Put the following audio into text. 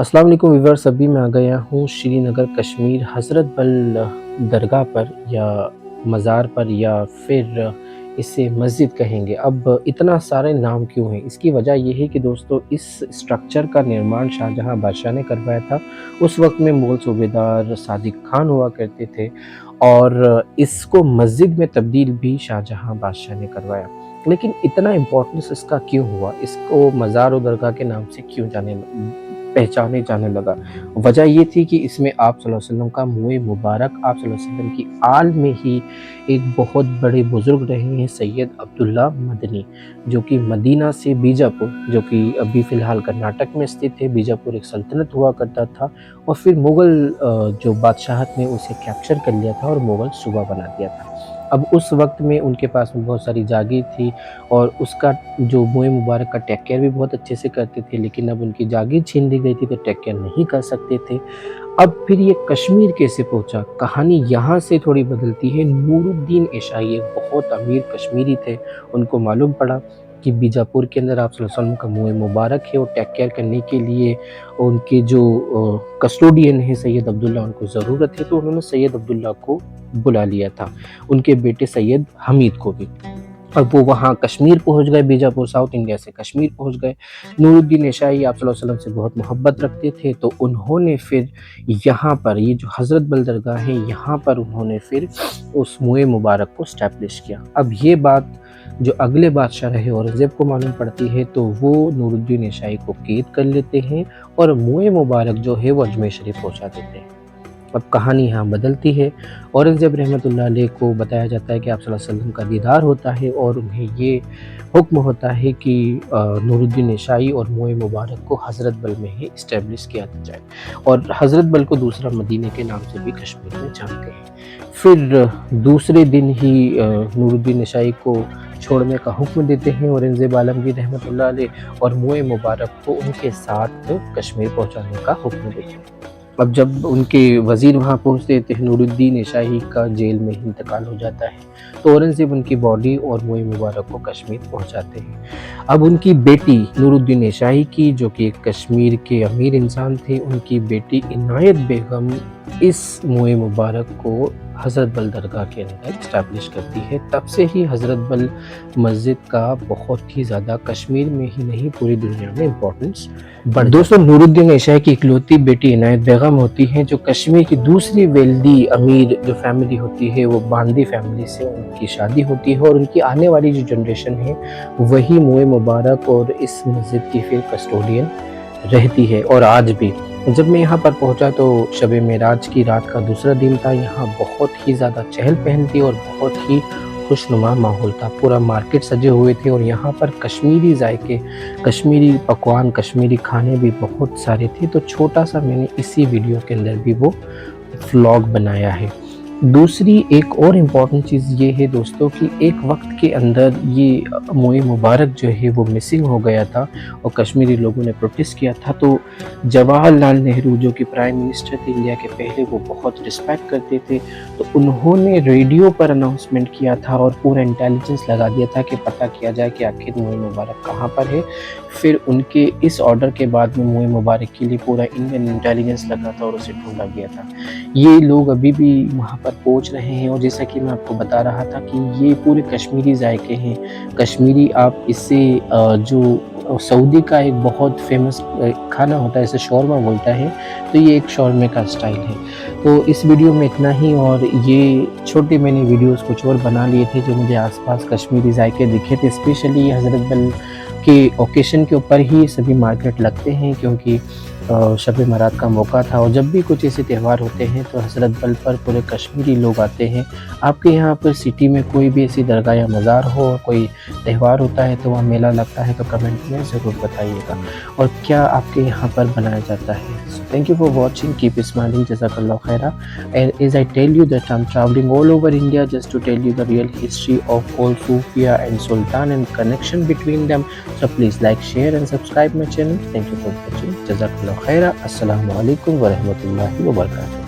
अस्सलाम वालेकुम व्यूअर्स। अभी मैं आ गया हूँ श्रीनगर कश्मीर हज़रत बल दरगाह पर या मज़ार पर या फिर इसे मस्जिद कहेंगे। अब इतना सारे नाम क्यों हैं? इसकी वजह ये है कि दोस्तों इस स्ट्रक्चर का निर्माण शाहजहाँ बादशाह ने करवाया था। उस वक़्त में मुग़ल सूबेदार सादिक खान हुआ करते थे और इसको मस्जिद में तब्दील भी शाहजहाँ बादशाह ने करवाया। लेकिन इतना इम्पोर्टेंस इसका क्यों हुआ? इसको मज़ार और दरगाह के नाम से क्यों पहचाने जाने लगा? वजह ये थी कि इसमें आप सल्लल्लाहु अलैहि वसल्लम का मुँह मुबारक आप सल्लल्लाहु अलैहि वसल्लम की आल में ही एक बहुत बड़े बुज़ुर्ग रहे हैं सैयद अब्दुल्ला मदनी, जो कि मदीना से बीजापुर, जो कि अभी फ़िलहाल कर्नाटक में स्थित है, बीजापुर एक सल्तनत हुआ करता था और फिर मुग़ल जो बादशाहत ने उसे कैप्चर कर लिया था और मुग़ल सूबा बना दिया था। अब उस वक़्त में उनके पास में बहुत सारी जागीर थी और उसका जो मुँह मुबारक का टेक केयर भी बहुत अच्छे से करते थे, लेकिन अब उनकी जागीर छीन ली गई थी तो टेक केयर नहीं कर सकते थे। अब फिर ये कश्मीर कैसे पहुँचा? कहानी यहाँ से थोड़ी बदलती है। नूरुद्दीन एशाई एक बहुत अमीर कश्मीरी थे, उनको मालूम पड़ा कि बीजापुर के अंदर आप सल्लल्लाहु अलैहि वसल्लम का मुँह मुबारक है और टेक केयर करने के लिए उनके जो कस्टोडियन हैं सैयद अब्दुल्ला, उनको ज़रूरत है, तो उन्होंने सैयद अब्दुल्ला को बुला लिया था, उनके बेटे सैयद हमीद को भी। अब वो वहाँ कश्मीर पहुँच गए, बीजापुर साउथ इंडिया से कश्मीर पहुँच गए। नूरुद्दीन एशाई आप सल्लल्लाहु अलैहि वसल्लम से बहुत मोहब्बत रखते थे, तो उन्होंने फिर यहाँ पर ये जो हज़रत बल दरगाह है, यहाँ पर उन्होंने फिर उस मुँह मुबारक को एस्टैब्लिश किया। अब ये बात जो अगले बादशाह रहे औरंगज़ेब को मालूम पड़ती है, तो वो नूरुद्दीन एशाई को कैद कर लेते हैं और मुँह मुबारक जो है वो अजमेर शरीफ पहुँचा देते हैं। अब कहानी यहाँ बदलती है। औरंगज़ेब रहमतुल्लाह अलैह को बताया जाता है कि आप सल्लल्लाहु अलैहि वसल्लम का दीदार होता है और उन्हें ये हुक्म होता है कि नूरुद्दीन एशाई और मुँह मुबारक को हज़रत बल में ही इस्टेब्लिश किया जाए और हज़रत बल को दूसरा मदीने के नाम से भी कश्मीर में जानते हैं। फिर दूसरे दिन ही नूरुद्दीन एशाई को छोड़ने का हुक्म देते हैं औरंगज़ेब आलमगीर रहमतुल्लाह अलैह और मुँह मुबारक को उनके साथ कश्मीर पहुँचाने का हुक्म देते हैं। अब जब उनके वज़ीर वहाँ पहुँचते हैं, नूरुद्दीन एशाई का जेल में ही इंतकाल हो जाता है, तो औरंगज़ेब उनकी बॉडी और मुँह मुबारक को कश्मीर पहुँचाते हैं। अब उनकी बेटी नूरुद्दीन एशाई की, जो कि एक कश्मीर के अमीर इंसान थे, उनकी बेटी इनायत बेगम इस मुँह मुबारक को हज़रत बल दरगाह के अंदर इस्टेब्लिश करती है। तब से ही हज़रत बल मस्जिद का बहुत ही ज़्यादा कश्मीर में ही नहीं पूरी दुनिया में इम्पोर्टेंस बढ़। दोस्तों नूरुद्दीन एशाई की इकलौती बेटी इनायत बेगम होती हैं, जो कश्मीर की दूसरी वेल्दी अमीर जो फैमिली होती है वो बांदी फैमिली से उनकी शादी होती है और उनकी आने वाली जो जनरेशन है वही मुँह मुबारक और इस मस्जिद की फिर कस्टोडियन रहती है। और आज भी जब मैं यहाँ पर पहुँचा तो शब मेराज की रात का दूसरा दिन था। यहाँ बहुत ही ज़्यादा चहल पहल थी और बहुत ही खुशनुमा माहौल था। पूरा मार्केट सजे हुए थे और यहाँ पर कश्मीरी जायके, कश्मीरी पकवान, कश्मीरी खाने भी बहुत सारे थे। तो छोटा सा मैंने इसी वीडियो के अंदर भी वो व्लॉग बनाया है। दूसरी एक और इम्पॉर्टेंट चीज़ ये है दोस्तों कि एक वक्त के अंदर ये मुँह मुबारक जो है वो मिसिंग हो गया था और कश्मीरी लोगों ने प्रोटेस्ट किया था। तो जवाहरलाल नेहरू, जो कि प्राइम मिनिस्टर थे इंडिया के पहले, वो बहुत रिस्पेक्ट करते थे, तो उन्होंने रेडियो पर अनाउंसमेंट किया था और पूरा इंटेलिजेंस लगा दिया था कि पता किया जाए कि आखिर मुँह मुबारक कहाँ पर है। फिर उनके इस ऑर्डर के बाद में मुँह मुबारक के लिए पूरा इंडियन इंटेलिजेंस लगा था और उसे ढूंढा गया था। ये लोग अभी भी वहाँ पर पहुँच रहे हैं और जैसा कि मैं आपको बता रहा था कि ये पूरे कश्मीरी जायके हैं। कश्मीरी आप इससे जो सऊदी का एक बहुत फेमस खाना होता है, इसे शौरमा बोलता है, तो ये एक शौरमे का स्टाइल है। तो इस वीडियो में इतना ही और ये छोटे मैंने वीडियोस कुछ और बना लिए थे जो मुझे आसपास कश्मीरी जायके दिखे थे। स्पेशली हज़रत बल के ओकेशन के ऊपर ही सभी मार्केट लगते हैं, क्योंकि शब बारात का मौका था और जब भी कुछ ऐसे त्यौहार होते हैं तो हज़रत बल पर पूरे कश्मीरी लोग आते हैं। आपके यहाँ पर सिटी में कोई भी ऐसी दरगाह या मज़ार हो और कोई त्यौहार होता है तो वहाँ मेला लगता है तो कमेंट में ज़रूर बताइएगा और क्या आपके यहाँ पर बनाया जाता है। So thank you for watching, keep smiling, जज़ाकल्लाह खैरा। And as I tell you that I'm traveling all over India just to tell you the real history of all Sufia and Sultan and connection between them. So please like, share and subscribe my channel. Thank you for watching. Jazakallah khaira. Assalamu alaikum wa rahmatullahi wa barakatuh.